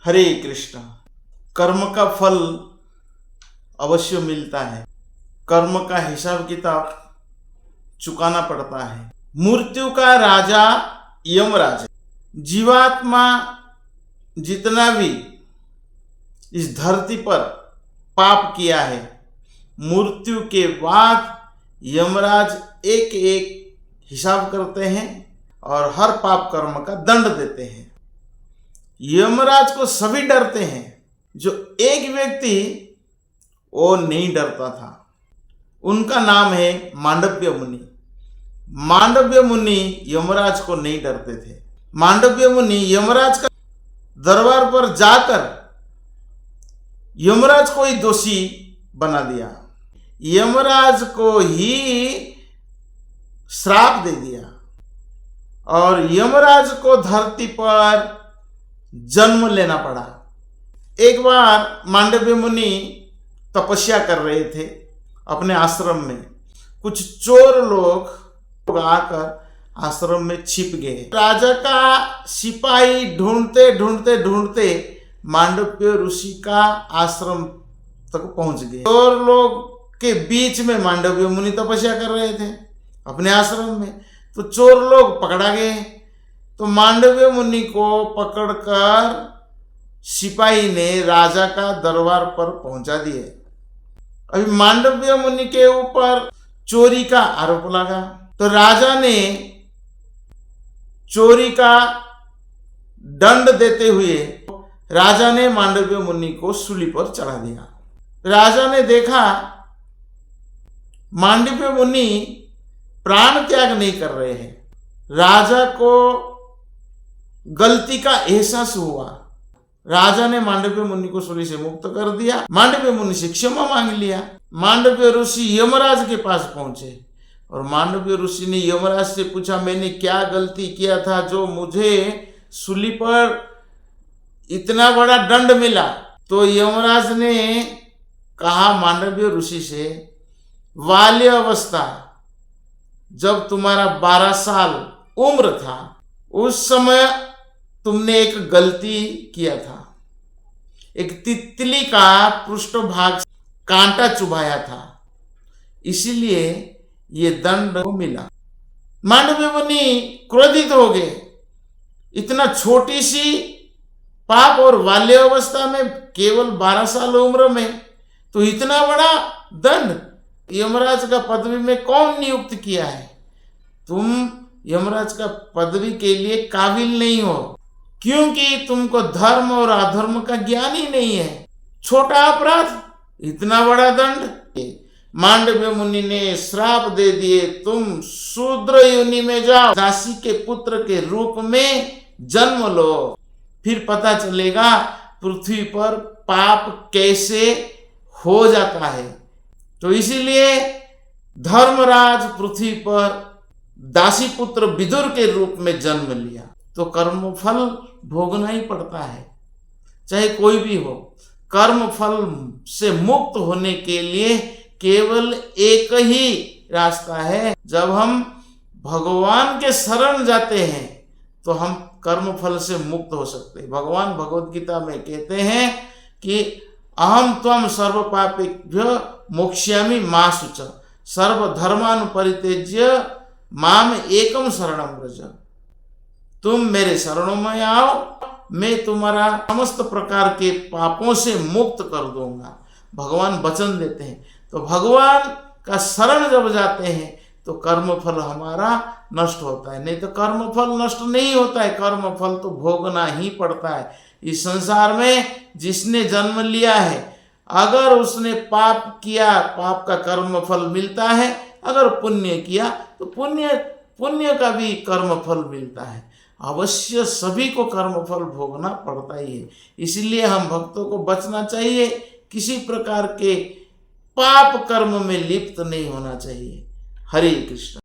हरे कृष्ण। कर्म का फल अवश्य मिलता है, कर्म का हिसाब किताब चुकाना पड़ता है। मृत्यु का राजा यमराज है। जीवात्मा जितना भी इस धरती पर पाप किया है, मृत्यु के बाद यमराज एक एक हिसाब करते हैं और हर पाप कर्म का दंड देते हैं। यमराज को सभी डरते हैं, जो एक व्यक्ति वो नहीं डरता था, उनका नाम है मांडव्य मुनि। मांडव्य मुनि यमराज को नहीं डरते थे। मांडव्य मुनि यमराज का दरबार पर जाकर यमराज को ही दोषी बना दिया, यमराज को ही श्राप दे दिया और यमराज को धरती पर जन्म लेना पड़ा। एक बार मांडव्य मुनि तपस्या कर रहे थे अपने आश्रम में। कुछ चोर लोग आकर आश्रम में छिप गए। राजा का सिपाही ढूंढते ढूंढते ढूंढते मांडव्य ऋषि का आश्रम तक पहुंच गए। चोर लोग के बीच में मांडव्य मुनि तपस्या कर रहे थे अपने आश्रम में, तो चोर लोग पकड़ा गए। तो मांडव्य मुनि को पकड़कर सिपाही ने राजा का दरबार पर पहुंचा दिए। अभी मांडव्य मुनि के ऊपर चोरी का आरोप लगा, तो राजा ने चोरी का दंड देते हुए राजा ने मांडव्य मुनि को सूली पर चढ़ा दिया। राजा ने देखा मांडव्य मुनि प्राण त्याग नहीं कर रहे हैं। राजा को गलती का एहसास हुआ। राजा ने मांडव्य मुनि को सूली से मुक्त कर दिया। मांडव्य मुनि से क्षमा मांग लिया। मांडव्य ऋषि यमराज के पास पहुंचे और मांडव्य ऋषि ने यमराज से पूछा, मैंने क्या गलती किया था जो मुझे सूली पर इतना बड़ा दंड मिला? तो यमराज ने कहा मांडव्य ऋषि से, बाल्य अवस्था जब तुम्हारा 12 साल उम्र था, उस समय तुमने एक गलती किया था। एक तितली का पृष्ठभाग कांटा चुभाया था, इसीलिए ये दंड मिला। मांडव्य मुनि क्रोधित हो गए। इतना छोटी सी पाप और बाल्य अवस्था में, केवल 12 साल उम्र में, तो इतना बड़ा दंड यमराज का पदवी में कौन नियुक्त किया है? तुम यमराज का पदवी के लिए काबिल नहीं हो, क्योंकि तुमको धर्म और अधर्म का ज्ञान ही नहीं है। छोटा अपराध, इतना बड़ा दंड। मांडव्य मुनि ने श्राप दे दिए, तुम शूद्र योनि में जाओ, दासी के पुत्र के रूप में जन्म लो, फिर पता चलेगा पृथ्वी पर पाप कैसे हो जाता है। तो इसीलिए धर्मराज पृथ्वी पर दासी पुत्र विदुर के रूप में जन्म लिया। तो कर्म फल भोगना ही पड़ता है, चाहे कोई भी हो। कर्म फल से मुक्त होने के लिए केवल एक ही रास्ता है। जब हम भगवान के शरण जाते हैं तो हम कर्म फल से मुक्त हो सकते हैं। भगवान भगवद गीता में कहते हैं कि अहम त्वम सर्व पापेभ्यो मोक्ष्यामि मा शुच सर्व धर्मान परित्यज्य माम एकम शरणम व्रज। तुम मेरे शरणों में आओ, मैं तुम्हारा समस्त प्रकार के पापों से मुक्त कर दूंगा। भगवान वचन देते हैं। तो भगवान का शरण जब जाते हैं तो कर्मफल हमारा नष्ट होता है, नहीं तो कर्मफल नष्ट नहीं होता है। कर्मफल तो भोगना ही पड़ता है। इस संसार में जिसने जन्म लिया है, अगर उसने पाप किया, पाप का कर्मफल मिलता है। अगर पुण्य किया तो पुण्य का भी कर्मफल मिलता है। अवश्य सभी को कर्मफल भोगना पड़ता ही है। इसलिए हम भक्तों को बचना चाहिए, किसी प्रकार के पाप कर्म में लिप्त नहीं होना चाहिए। हरे कृष्ण।